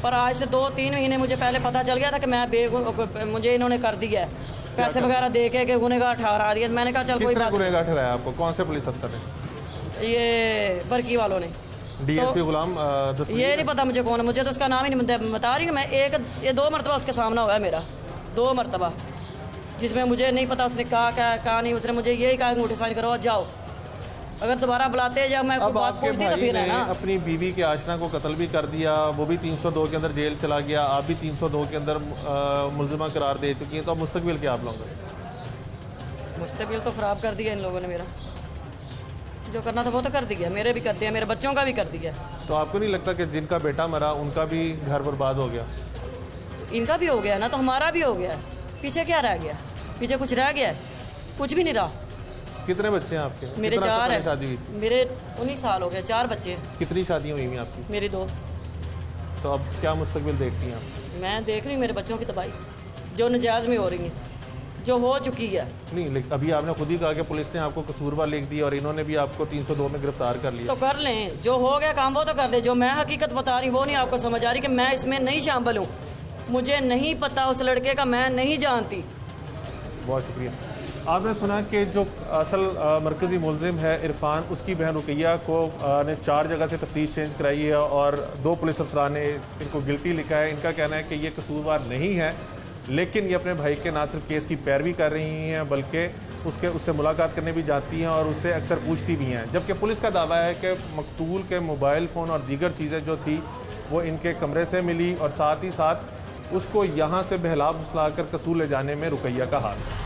पर आज से 2-3 महीने मुझे पहले पता चल गया था कि मैं मुझे इन्होंने कर दिया है, पैसे वगैरह दे के गुनहगार ठहरा दिया। मैंने कहा चल किस कोई तरह बात गुनहगार ठहराया आपको? कौन से पुलिस अफसर ने? नहीं, ये बरकी वालों ने। डीएसपी गुलाम दस्तगीर? ये नहीं पता मुझे कौन है, मुझे तो उसका नाम ही नहीं बता रही कि मैं ये 2 मरतबा उसके सामना हुआ है मेरा, 2 मरतबा, जिसमें मुझे नहीं पता उसने कहा नहीं। उसने मुझे यही कहा अंगूठे साइन करो जाओ, अगर दोबारा बुलाते या मैं कोई अब बात आपके पूछती तो भाई फिर ने है ना। अपनी बीवी के आशना को कत्ल भी कर दिया, वो भी 302 के अंदर जेल चला गया, आप भी 302 के अंदर मुलजिमा करार दे चुकी हैं, तो अब मुस्तकबिल क्या आप लोगों का? मुस्तकबिल तो ख़राब कर दिया इन लोगों ने मेरा, जो करना था वो तो कर दिया, मेरे भी कर दिया, मेरे बच्चों का भी कर दिया। तो आपको नहीं लगता कि जिनका बेटा मरा उनका भी घर बर्बाद हो गया? इनका भी हो गया ना, तो हमारा भी हो गया। पीछे क्या रह गया? पीछे कुछ रह गया? कुछ भी नहीं रहा। कितने बच्चे हैं आपके? मेरे कितना 4 पहले हैं। शादी हुई थी? मेरे 19 साल हो गए, 4 बच्चे हैं। कितनी शादियाँ हुई हैं आपकी? मेरी 2। तो अब क्या मुस्तकबिल देखती हैं आप? मैं देख रही हूँ मेरे बच्चों की तबाही जो नजायज़ में हो रही है, जो हो चुकी है। नहीं, लेकिन अभी आपने खुद ही कहा कि पुलिस ने आपको कसूरवार लिख दिया और इन्होंने भी आपको 302 में गिरफ्तार कर लिया। तो कर लें, जो हो गया काम वो तो कर ले। जो मैं हकीकत बता रही वो नहीं आपको समझ आ रही कि मैं इसमें नहीं शामिल हूँ, मुझे नहीं पता उस लड़के का, मैं नहीं जानती। बहुत शुक्रिया। आपने सुना कि जो असल मरकज़ी मुलजिम है इरफान, उसकी बहन रुकैया को ने 4 जगह से तफ्तीश चेंज कराई है और 2 पुलिस अफसरान ने इनको गिल्टी लिखा है। इनका कहना है कि ये कसूरवार नहीं है, लेकिन ये अपने भाई के ना सिर्फ केस की पैरवी कर रही हैं बल्कि उससे मुलाकात करने भी जाती हैं और उससे अक्सर पूछती भी हैं। जबकि पुलिस का दावा है कि मकतूल के मोबाइल फ़ोन और दीगर चीज़ें जो थी वो इनके कमरे से मिली और साथ ही साथ उसको यहाँ से बहला फुसला कर कसूर ले जाने में रुकैया का हाथ है।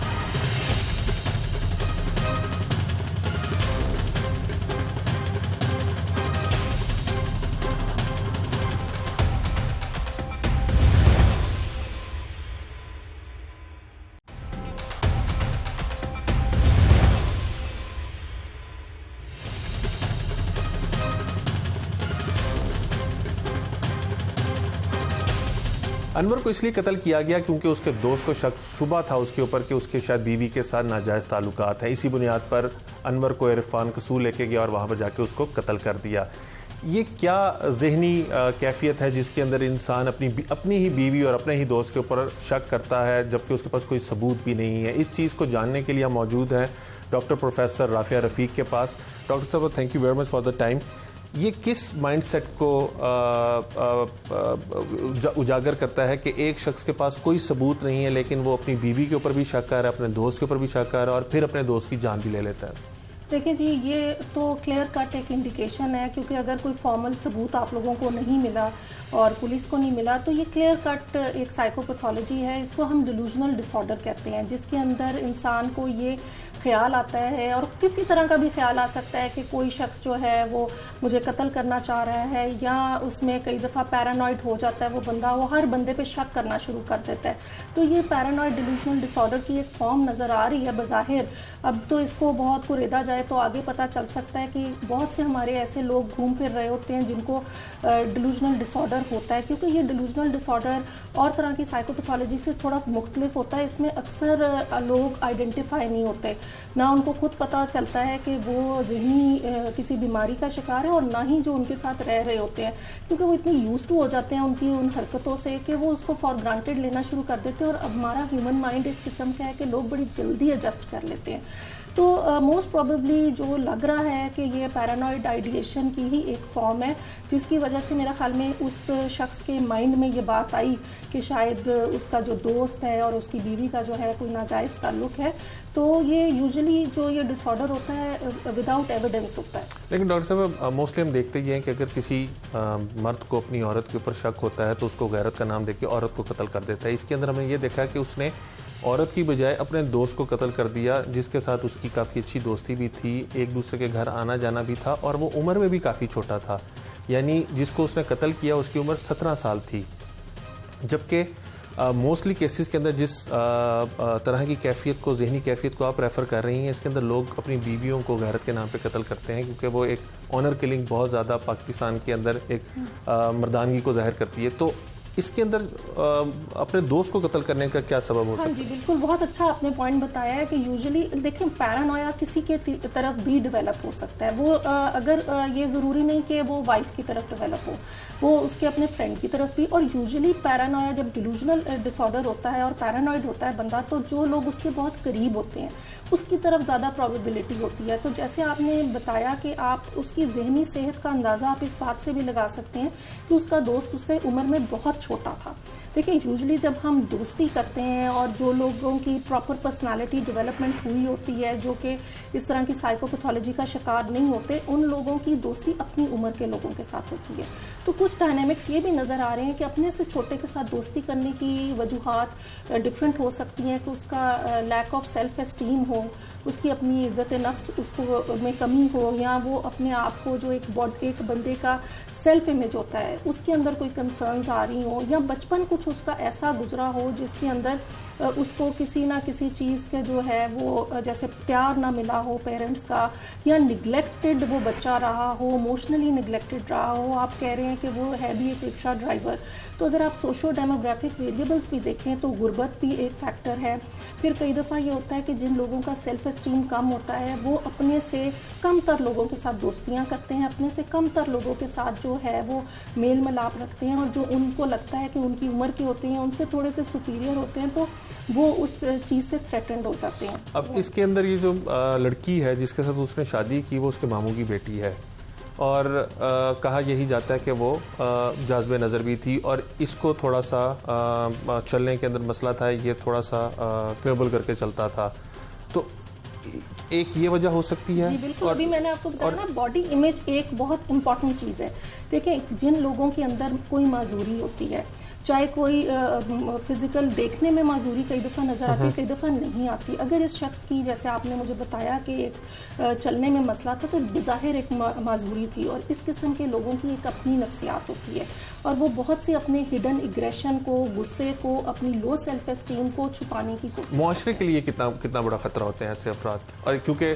अनवर को इसलिए कत्ल किया गया क्योंकि उसके दोस्त को शुबा था उसके ऊपर कि उसके शायद बीवी के साथ नाजायज़ ताल्लुकात हैं। इसी बुनियाद पर अनवर को इरफान कसूर लेके गया और वहाँ पर जाके उसको कत्ल कर दिया। ये क्या ज़हनी कैफियत है जिसके अंदर इंसान अपनी ही बीवी और अपने ही दोस्त के ऊपर शक करता है जबकि उसके पास कोई सबूत भी नहीं है। इस चीज़ को जानने के लिए हम मौजूद हैं डॉक्टर प्रोफेसर राफिया रफ़ीक के पास। डॉक्टर साहब, thank you very much for the time. ये किस माइंडसेट को उजागर करता है कि एक शख्स के पास कोई सबूत नहीं है लेकिन वो अपनी बीवी के ऊपर भी शक कर रहा है, अपने दोस्त के ऊपर भी शक कर रहा है और फिर अपने दोस्त की जान भी ले लेता है? देखिए जी, ये तो क्लियर कट एक इंडिकेशन है, क्योंकि अगर कोई फॉर्मल सबूत आप लोगों को नहीं मिला और पुलिस को नहीं मिला तो ये क्लियर कट एक साइकोपैथोलॉजी है। इसको हम डिलूजनल डिसऑर्डर कहते हैं, जिसके अंदर इंसान को ये ख्याल आता है और किसी तरह का भी ख्याल आ सकता है कि कोई शख्स जो है वो मुझे कत्ल करना चाह रहा है, या उसमें कई दफ़ा पैरानॉइड हो जाता है वो बंदा, वो हर बंदे पे शक करना शुरू कर देता है। तो ये पैरानॉइड डिलूजनल डिसऑर्डर की एक फॉर्म नज़र आ रही है बज़ाहिर। अब तो इसको बहुत कुरेदा जाए तो आगे पता चल सकता है कि बहुत से हमारे ऐसे लोग घूम फिर रहे होते हैं जिनको डिलूजनल डिसऑर्डर होता है, क्योंकि ये डिलूजनल डिसऑर्डर और तरह की साइकोपैथोलॉजी से थोड़ा मुख्तलिफ होता है। इसमें अक्सर लोग आइडेंटिफाई नहीं होते, ना उनको खुद पता चलता है कि वो ज़हनी किसी बीमारी का शिकार है और ना ही जो उनके साथ रह रहे होते हैं, क्योंकि वो इतनी यूज्ड टू हो जाते हैं उनकी उन हरकतों से कि वो उसको फॉर ग्रांटेड लेना शुरू कर देते हैं। और अब हमारा ह्यूमन माइंड इस किस्म का है कि लोग बड़ी जल्दी एडजस्ट कर लेते हैं। तो मोस्ट प्रोबेबली जो लग रहा है कि ये पैरानॉइड आइडिएशन की ही एक फॉर्म है, जिसकी वजह से मेरा ख्याल में उस शख्स के माइंड में ये बात आई कि शायद उसका जो दोस्त है और उसकी बीवी का जो है कोई नाजायज़ ताल्लुक है। तो ये यूजुअली जो ये डिसऑर्डर होता है विदाउट एविडेंस होता है। लेकिन डॉक्टर साहब, मोस्टली हम देखते ही हैं कि अगर किसी मर्द को अपनी औरत के ऊपर शक होता है तो उसको गैरत का नाम देके औरत को कत्ल कर देता है। इसके अंदर हमने ये देखा कि उसने औरत की बजाय अपने दोस्त को कत्ल कर दिया, जिसके साथ उसकी काफ़ी अच्छी दोस्ती भी थी, एक दूसरे के घर आना जाना भी था और वो उम्र में भी काफ़ी छोटा था। यानी जिसको उसने कत्ल किया उसकी उम्र 17 साल थी। जबकि मोस्टली केसेस के अंदर जिस तरह की कैफियत को, जहनी कैफियत को आप रेफ़र कर रही हैं, इसके अंदर लोग अपनी बीवियों को गैरत के नाम पे कत्ल करते हैं, क्योंकि वो एक ऑनर किलिंग बहुत ज़्यादा पाकिस्तान के अंदर एक मर्दानगी को ज़ाहिर करती है। तो इसके अंदर अपने दोस्त को कत्ल करने का क्या सबब हो हाँ सकता जी, बिल्कुल, बहुत अच्छा आपने पॉइंट बताया है कि यूजुअली देखिए पैरानोया किसी के तरफ भी डेवलप हो सकता है। वो अगर ये ज़रूरी नहीं कि वो वाइफ की तरफ डेवलप हो, वो उसके अपने फ्रेंड की तरफ भी। और यूजुअली पैरानोया जब डिलूजनल डिसऑर्डर होता है और पैरानॉइड होता है बंदा, तो जो लोग उसके बहुत करीब होते हैं उसकी तरफ ज़्यादा प्रोबेबिलिटी होती है। तो जैसे आपने बताया कि आप उसकी जहनी सेहत का अंदाज़ा आप इस बात से भी लगा सकते हैं कि उसका दोस्त उससे उम्र में बहुत छोटा था। देखिए यूजुअली जब हम दोस्ती करते हैं और जो लोगों की प्रॉपर पर्सनालिटी डेवलपमेंट हुई होती है, जो कि इस तरह की साइकोपैथोलॉजी का शिकार नहीं होते, उन लोगों की दोस्ती अपनी उम्र के लोगों के साथ होती है। तो कुछ डायनामिक्स ये भी नज़र आ रहे हैं कि अपने से छोटे के साथ दोस्ती करने की वजूहात डिफरेंट हो सकती हैं, कि उसका लैक ऑफ सेल्फ एस्टीम हो, उसकी अपनी इज़्ज़त नफ्स उसको में कमी हो, या वो अपने आप को जो एक बंदे का सेल्फ इमेज होता है उसके अंदर कोई कंसर्न्स आ रही हो, या बचपन कुछ उसका ऐसा गुजरा हो जिसके अंदर उसको किसी ना किसी चीज़ के जो है वो जैसे प्यार ना मिला हो पेरेंट्स का, या निगलेक्टेड वो बच्चा रहा हो, इमोशनली निगलेक्टेड रहा हो। आप कह रहे हैं कि वो है भी एक रिक्शा ड्राइवर, तो अगर आप सोशो डेमोग्राफिक वेरिएबल्स भी देखें तो गुर्बत भी एक फैक्टर है। फिर कई दफ़ा ये होता है कि जिन लोगों का सेल्फ एस्टीम कम होता है वो अपने से कम तर लोगों के साथ दोस्तियाँ करते हैं, अपने से कम तर लोगों के साथ जो है वो मेल मिलाप रखते हैं, और जो उनको लगता है कि उनकी उम्र के होते हैं, उनसे थोड़े से सुपीरियर होते हैं, तो वो उस चीज़ से थ्रेटेंड हो जाते हैं। अब इसके अंदर ये जो लड़की है जिसके साथ उसने शादी की, वो उसके मामू की बेटी है, और कहा यही जाता है कि वो जाज़्बे नज़र भी थी, और इसको थोड़ा सा चलने के अंदर मसला था, ये थोड़ा सा क्रेबल करके चलता था। तो एक ये वजह हो सकती है। जी बिल्कुल, अभी मैंने आपको बताया ना, बॉडी इमेज एक बहुत इंपॉर्टेंट चीज़ है। देखिए जिन लोगों के अंदर कोई माजूरी होती है, चाहे कोई फिजिकल देखने में माजूरी कई दफ़ा नज़र आती है, कई दफ़ा नहीं आती। अगर इस शख्स की, जैसे आपने मुझे बताया कि एक चलने में मसला था, तो बज़ाहिर एक माजूरी थी, और इस किस्म के लोगों की एक अपनी नफ्सियात होती है, और वो बहुत से अपने हिडन एग्रेशन को, गुस्से को, अपनी लो सेल्फ एस्टीम को छुपाने की कोशिश। मुआशरे के लिए कितना बड़ा ख़तरा होते हैं ऐसे अफराद, और क्योंकि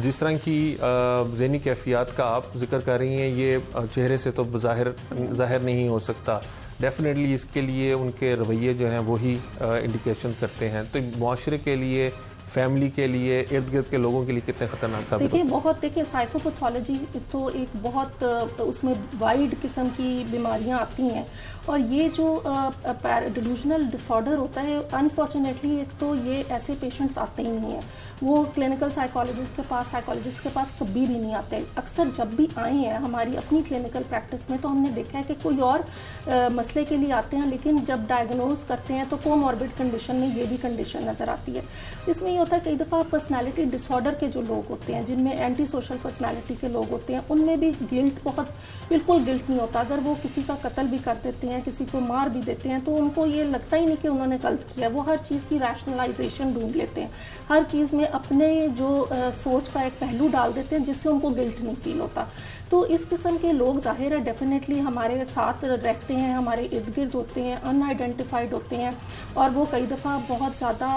जिस तरह की ज़हनी कैफियत का आप जिक्र कर रही हैं, ये चेहरे से तो ज़ाहिर नहीं हो सकता। डेफिनेटली इसके लिए उनके रवैये जो हैं वही इंडिकेशन करते हैं। तो मुआशरे के लिए, फैमिली के लिए, इर्द गिर्द के लोगों के लिए कितने खतरनाक साबित होते हैं? देखिए साइकोपैथोलॉजी तो एक बहुत उसमें वाइड किस्म की बीमारियां आती हैं, और ये जो डिलूजनल डिसऑर्डर होता है, अनफॉर्चुनेटली एक तो ये ऐसे पेशेंट्स आते ही नहीं हैं, वो क्लिनिकल साइकोलॉजिस्ट के पास कभी भी नहीं आते। अक्सर जब भी आए हैं हमारी अपनी क्लिनिकल प्रैक्टिस में, तो हमने देखा है कि कोई और मसले के लिए आते हैं, लेकिन जब डायग्नोज करते हैं तो कोमॉर्बिड कंडीशन में ये भी कंडीशन नज़र आती है। इसमें ये होता है कई दफ़ा पर्सनैलिटी डिसऑर्डर के जो लोग होते हैं, जिनमें एंटी सोशल पर्सनैलिटी के लोग होते हैं, उनमें भी बिल्कुल गिल्ट नहीं होता। अगर वो किसी का कत्ल भी कर देते हैं, किसी को मार भी देते हैं, तो उनको ये लगता ही नहीं कि उन्होंने गलत किया। वो हर चीज़ की रैशनलाइजेशन ढूंढ लेते हैं, हर चीज़ में अपने जो सोच का एक पहलू डाल देते हैं, जिससे उनको गिल्ट नहीं फील होता। तो इस किस्म के लोग ज़ाहिर है डेफिनेटली हमारे साथ रहते हैं, हमारे इर्द गिर्द होते हैं, अनआइडेंटिफाइड होते हैं, और वो कई दफ़ा बहुत ज़्यादा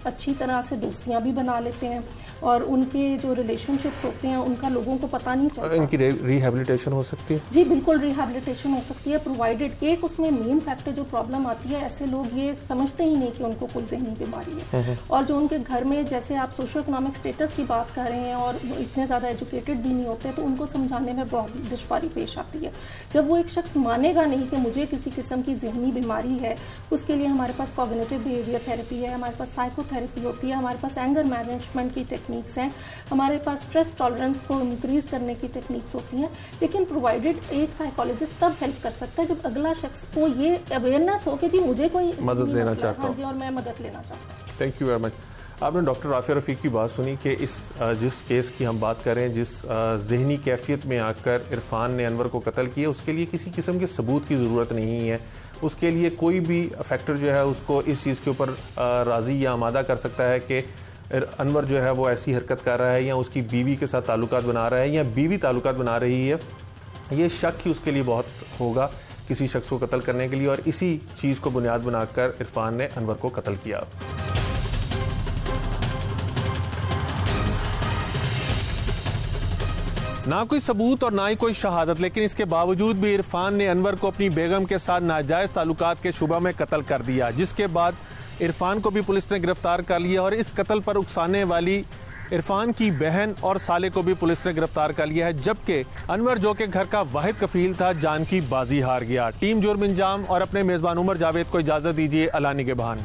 अच्छी तरह से दोस्तियां भी बना लेते हैं, और उनके जो रिलेशनशिप्स होते हैं उनका लोगों को पता नहीं चलता। इनकी रिहैबिलिटेशन हो सकती है? जी बिल्कुल, रिहैबिलिटेशन हो सकती है, प्रोवाइडेड एक उसमें मेन फैक्टर जो प्रॉब्लम आती है, ऐसे लोग ये समझते ही नहीं कि उनको कोई ज़हनी बीमारी है, और जो उनके घर में, जैसे आप सोशो इकोनॉमिक स्टेटस की बात कर रहे हैं, और इतने ज़्यादा एजुकेटेड भी नहीं होते, तो उनको समझाने में बहुत दुश्वारी पेश आती है। जब वो एक शख्स मानेगा नहीं कि मुझे किसी किस्म की जहनी बीमारी है, उसके लिए हमारे पास कॉग्निटिव बिहेवियर थेरेपी है, हमारे पास साइकोथेरेपी होती है, हमारे पास एंगर मैनेजमेंट की टेक्निक्स हैं, हमारे पास स्ट्रेस टॉलरेंस को इंक्रीज करने की टेक्निक्स होती हैं। लेकिन प्रोवाइडेड एक साइकोलॉजिस्ट तब हेल्प कर सकता है जब अगला शख्स को ये अवेयरनेस हो कि जी मुझे कोई मदद लेना चाहता हूँ, और मैं मदद लेना चाहता हूँ। Thank you very much. आपने डॉक्टर राफिया रफ़ीक की बात सुनी कि जिस केस की हम बात कर रहे हैं, जिस जहनी कैफियत में आकर इरफान ने अनवर को कत्ल किया, उसके लिए किसी किस्म के सबूत की ज़रूरत नहीं है। उसके लिए कोई भी फैक्टर जो है उसको इस चीज़ के ऊपर राज़ी या आमादा कर सकता है कि अनवर जो है वो ऐसी हरकत कर रहा है, या उसकी बीवी के साथ ताल्लुकात बना रहा है, या बीवी ताल्लुकात बना रही है। ये शक ही उसके लिए बहुत होगा किसी शख्स को कत्ल करने के लिए, और इसी चीज़ को बुनियाद बनाकर इरफान ने अनवर को कत्ल किया। ना कोई सबूत और ना ही कोई शहादत, लेकिन इसके बावजूद भी इरफान ने अनवर को अपनी बेगम के साथ नाजायज ताल्लुकात के शुबा में कत्ल कर दिया, जिसके बाद इरफान को भी पुलिस ने गिरफ्तार कर लिया और इस कत्ल पर उकसाने वाली इरफान की बहन और साले को भी पुलिस ने गिरफ्तार कर लिया है, जबकि अनवर जो कि घर का वाहिद कफील था जान की बाजी हार गया। टीम जुर्म इंजाम और अपने मेजबान उमर जावेद को इजाजत दीजिए। अला निगहबान।